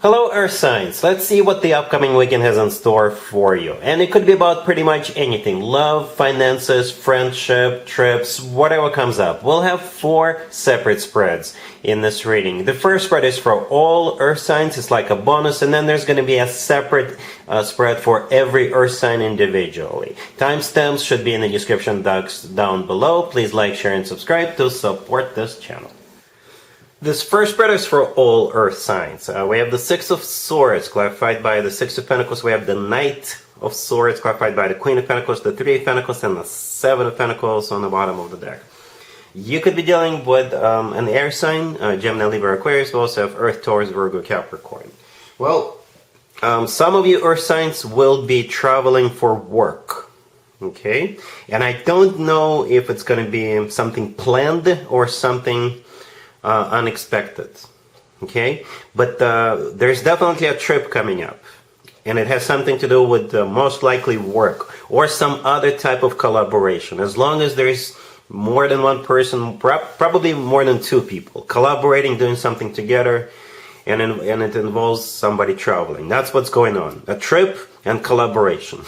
Hello Earth signs, let's see what the upcoming weekend has in store for you. And it could be about pretty much anything. Love, finances, friendship, trips, whatever comes up. We'll have 4 separate spreads in this reading. The first spread is for all Earth signs, it's like a bonus, and then there's going to be a separate spread for every Earth sign individually. Timestamps should be in the description box down below. Please like, share, and subscribe to support this channel. This first spread is for all Earth signs. We have the Six of Swords, clarified by the Six of Pentacles. We have the Knight of Swords, clarified by the Queen of Pentacles, the Three of Pentacles, and the Seven of Pentacles on the bottom of the deck. You could be dealing with an air sign, Gemini, Libra, Aquarius. We also have Earth, Taurus, Virgo, Capricorn. Well, some of you Earth signs will be traveling for work. Okay? And I don't know if it's going to be something planned or something unexpected. Okay, but there's definitely a trip coming up, and it has something to do with most likely work or some other type of collaboration. As long as there's more than one person, probably more than 2 people collaborating, doing something together, and it involves somebody traveling. That's what's going on. A trip and collaboration.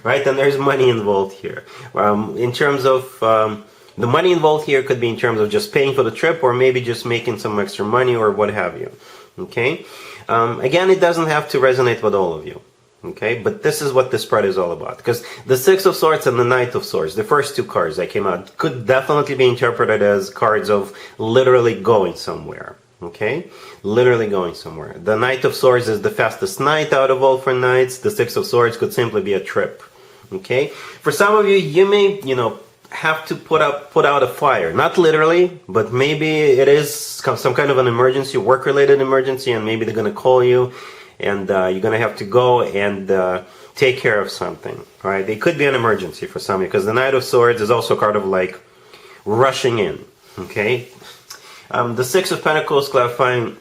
Right? And there's money involved here. In terms of the money involved here could be in terms of just paying for the trip, or maybe just making some extra money, or what have you. Okay? Again, it doesn't have to resonate with all of you. Okay? But this is what this spread is all about. Because the Six of Swords and the Knight of Swords, the first 2 cards that came out, could definitely be interpreted as cards of literally going somewhere. Okay? Literally going somewhere. The Knight of Swords is the fastest knight out of all 4 knights. The Six of Swords could simply be a trip. Okay? For some of you, you may, have to put out a fire. Not literally, but maybe it is some kind of an emergency, work-related emergency, and maybe they're going to call you, and you're going to have to go and take care of something. Right? It could be an emergency for some of you, because the Knight of Swords is also a card of like rushing in. Okay? The Six of Pentacles, clarifying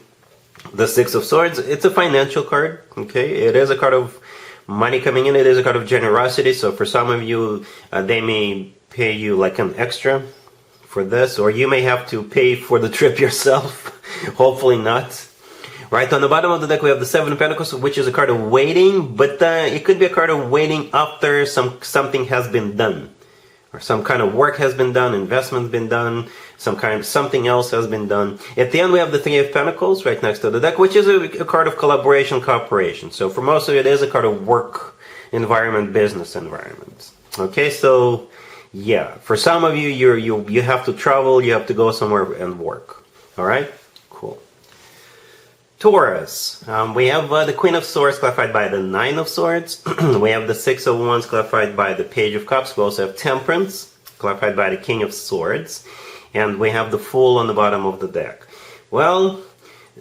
the Six of Swords, it's a financial card. Okay? It is a card of money coming in. It is a card of generosity. So for some of you, they may pay you like an extra for this, or you may have to pay for the trip yourself. Hopefully not. Right, on the bottom of the deck we have the Seven of Pentacles, which is a card of waiting, but it could be a card of waiting after something has been done, or some kind of work has been done, investment's been done, something else has been done. At the end we have the Three of Pentacles right next to the deck, which is a card of collaboration, cooperation. So for most of it is a card of work environment, business environment. Okay, so yeah, for some of you, you have to travel, you have to go somewhere and work. All right, cool. Taurus, we have the Queen of Swords clarified by the Nine of Swords. We have the Six of Wands clarified by the Page of Cups. We also have Temperance clarified by the King of Swords, and we have the Fool on the bottom of the deck. Well,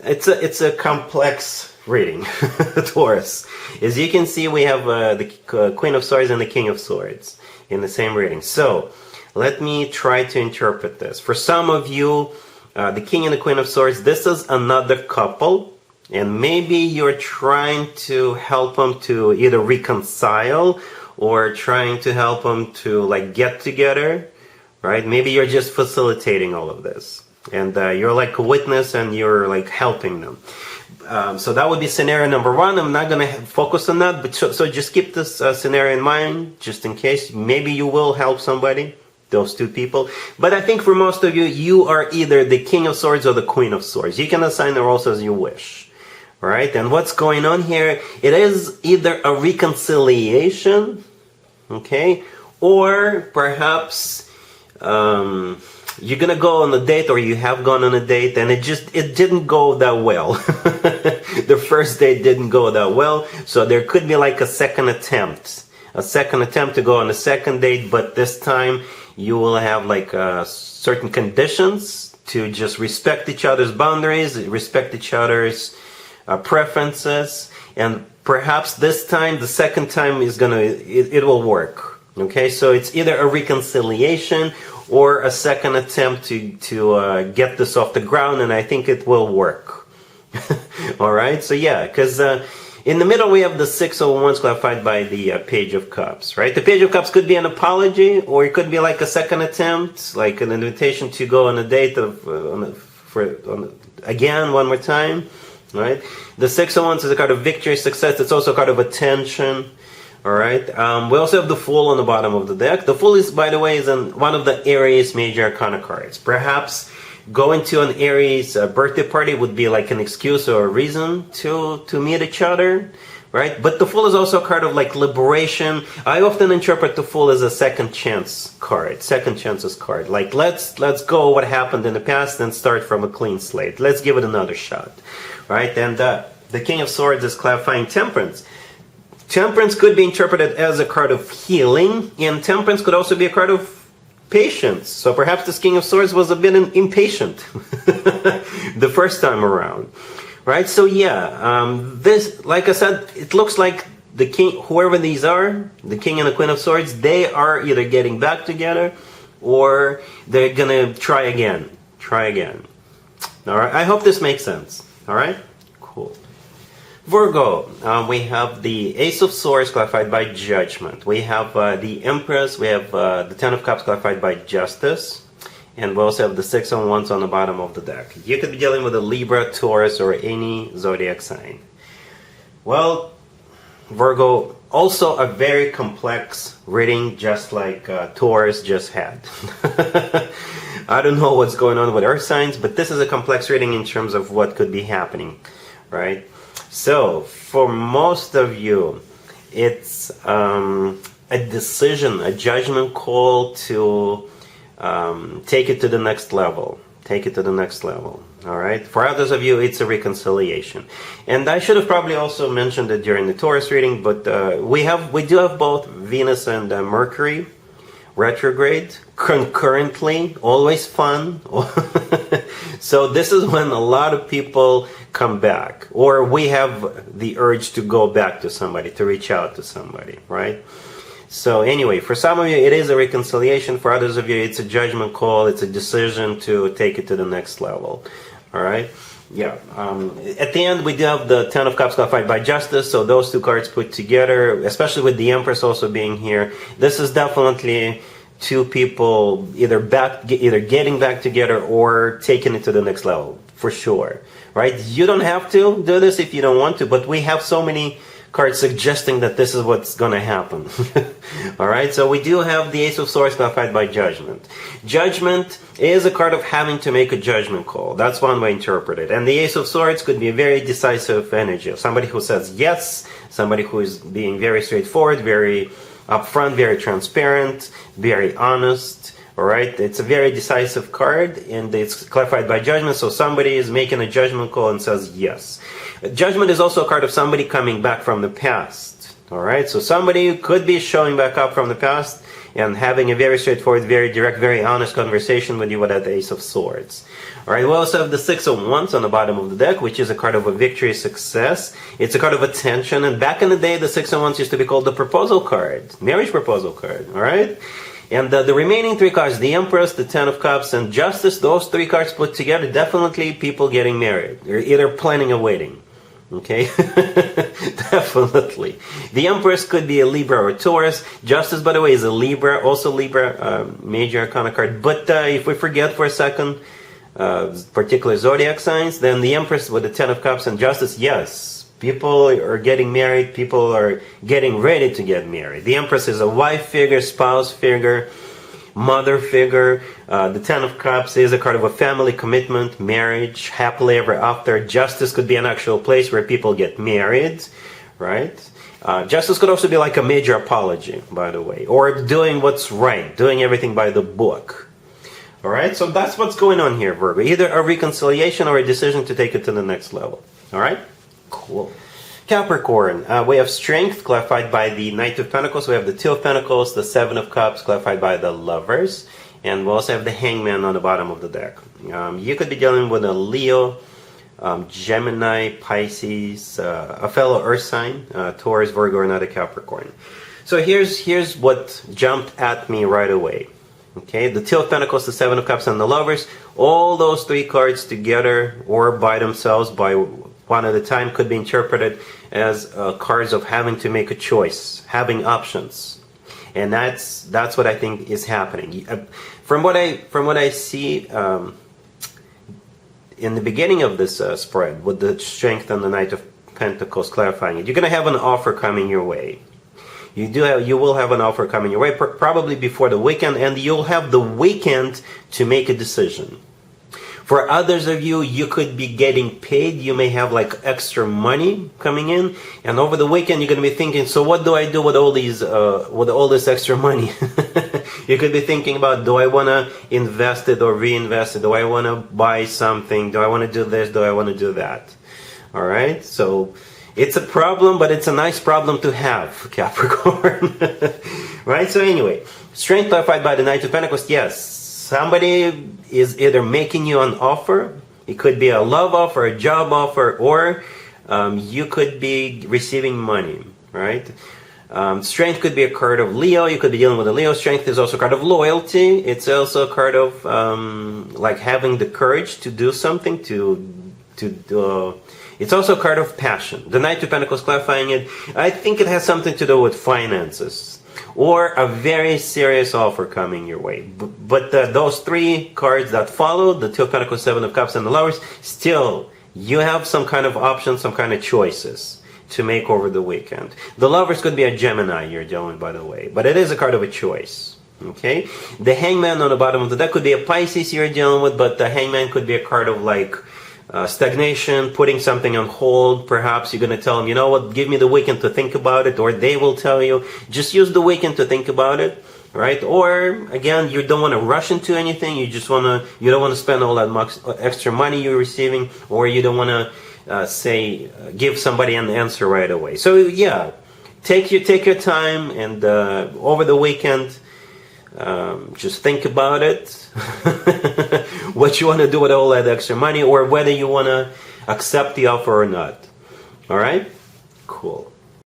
it's a complex reading, Taurus. As you can see, we have the Queen of Swords and the King of Swords in the same reading. So let me try to interpret this. For some of you, the King and the Queen of Swords, this is another couple, and maybe you're trying to help them to either reconcile or trying to help them to like get together, right? Maybe you're just facilitating all of this, and you're like a witness and you're like helping them. So that would be scenario number 1. I'm not going to focus on that, but so just keep this scenario in mind, just in case. Maybe you will help somebody, those 2 people. But I think for most of you, you are either the King of Swords or the Queen of Swords. You can assign the roles as you wish. All right? And what's going on here, it is either a reconciliation, okay, or perhaps you're gonna go on a date, or you have gone on a date, and it didn't go that well. The first date didn't go that well, so there could be like a second attempt to go on a second date, but this time you will have like certain conditions to just respect each other's boundaries, respect each other's preferences, and perhaps this time, the second time is it will work. Okay, so it's either a reconciliation or a second attempt to get this off the ground, and I think it will work. All right, so yeah, because in the middle we have the Six of Wands clarified by the Page of Cups, right? The Page of Cups could be an apology, or it could be like a second attempt, like an invitation to go on a date again one more time. right? The Six of Wands is a card of victory, success. It's also a card of attention. All right. We also have the Fool on the bottom of the deck. The Fool is, by the way, is one of the Aries major arcana cards. Perhaps going to an Aries birthday party would be like an excuse or a reason to meet each other, right? But the Fool is also a card of like liberation. I often interpret the Fool as a second chance card, second chances card. Like let's go what happened in the past and start from a clean slate. Let's give it another shot, right? And the King of Swords is clarifying Temperance. Temperance could be interpreted as a card of healing, and Temperance could also be a card of patience. So perhaps this King of Swords was a bit impatient the first time around, right? So yeah, this, like I said, it looks like the king, whoever these are, the King and the Queen of Swords, they are either getting back together or they're gonna try again. All right, I hope this makes sense. All right, cool. Virgo, we have the Ace of Swords clarified by Judgment. We have the Empress, we have the Ten of Cups clarified by Justice. And we also have the Six of Wands on the bottom of the deck. You could be dealing with a Libra, Taurus, or any zodiac sign. Well, Virgo, also a very complex reading, just like Taurus just had. I don't know what's going on with our signs, but this is a complex reading in terms of what could be happening, right? So, for most of you, it's a decision, a judgment call to take it to the next level. Take it to the next level. All right. For others of you, it's a reconciliation. And I should have probably also mentioned it during the Taurus reading, but we do have both Venus and Mercury retrograde concurrently. Always fun. So this is when a lot of people come back, or we have the urge to go back to somebody, to reach out to somebody, right? So anyway, for some of you it is a reconciliation, for others of you it's a judgment call, it's a decision to take it to the next level. All right, yeah. At the end we do have the Ten of Cups clarified by Justice, so those two cards put together, especially with the Empress also being here, this is definitely two people either getting back together or taking it to the next level, for sure, right? You don't have to do this if you don't want to, but we have so many cards suggesting that this is what's going to happen. All right, so we do have the Ace of Swords clarified by Judgment. Judgment is a card of having to make a judgment call. That's one way to interpret it. And the Ace of Swords could be a very decisive energy, somebody who says yes, somebody who is being very straightforward, very upfront, very transparent, very honest. All right, it's a very decisive card, and it's clarified by Judgment, so somebody is making a judgment call and says yes. Judgment is also a card of somebody coming back from the past. All right, so somebody could be showing back up from the past and having a very straightforward, very direct, very honest conversation with you with that Ace of Swords. All right, we also have the Six of Wands on the bottom of the deck, which is a card of a victory, success. It's a card of attention, and back in the day, the Six of Wands used to be called the proposal card, marriage proposal card. All right. And the remaining three cards, the Empress, the Ten of Cups, and Justice, those three cards put together, definitely people getting married, or either planning a wedding. Okay? Definitely. The Empress could be a Libra or a Taurus. Justice, by the way, is a Libra, also Libra, major arcana card. But if we forget for a second particular zodiac signs, then the Empress with the Ten of Cups and Justice, yes. People are getting married. People are getting ready to get married. The Empress is a wife figure, spouse figure, mother figure. The Ten of Cups is a card of a family commitment, marriage, happily ever after. Justice could be an actual place where people get married, right? Justice could also be like a major apology, by the way, or doing what's right, doing everything by the book. All right, so that's what's going on here, Virgo. Either a reconciliation or a decision to take it to the next level. All right? Cool. Capricorn, we have Strength clarified by the Knight of Pentacles. We have the Two of Pentacles, the Seven of Cups clarified by the Lovers. And we also have the Hangman on the bottom of the deck. You could be dealing with a Leo, Gemini, Pisces, a fellow Earth sign, Taurus, Virgo, or another Capricorn. So here's what jumped at me right away. Okay, the Two of Pentacles, the Seven of Cups, and the Lovers. All those three cards together or by themselves, by one at a time, could be interpreted as cards of having to make a choice, having options, and that's what I think is happening. From what I see, in the beginning of this spread, with the Strength and the Knight of Pentacles clarifying it, you're going to have an offer coming your way. You will have an offer coming your way, probably before the weekend, and you'll have the weekend to make a decision. For others of you, you could be getting paid. You may have like extra money coming in, and over the weekend you're going to be thinking, so what do I do with all these with all this extra money? You could be thinking about, do I want to invest it or reinvest it? Do I want to buy something? Do I want to do this? Do I want to do that? All right, so it's a problem, but it's a nice problem to have, Capricorn. Right? So anyway, Strength clarified by the Knight of Pentacles. Yes, somebody is either making you an offer. It could be a love offer, a job offer, or you could be receiving money, right? Strength could be a card of Leo. You could be dealing with a Leo. Strength is also a card of loyalty. It's also a card of like having the courage to do something, it's also a card of passion. The Knight of Pentacles clarifying it, I think it has something to do with finances or a very serious offer coming your way. But those three cards that follow, the Two of Pentacles, Seven of Cups, and the Lovers, still, you have some kind of options, some kind of choices to make over the weekend. The Lovers could be a Gemini you're dealing, by the way, but it is a card of a choice. Okay? The Hangman on the bottom of the deck could be a Pisces you're dealing with, but the Hangman could be a card of like stagnation, putting something on hold. Perhaps you're going to tell them, you know what, give me the weekend to think about it, or they will tell you, just use the weekend to think about it, right? Or again, you don't want to rush into anything. You don't want to spend all that much extra money you're receiving, or you don't want to give somebody an answer right away. So yeah, take your time, and over the weekend, just think about it. What you want to do with all that extra money, or whether you want to accept the offer or not. All right? Cool.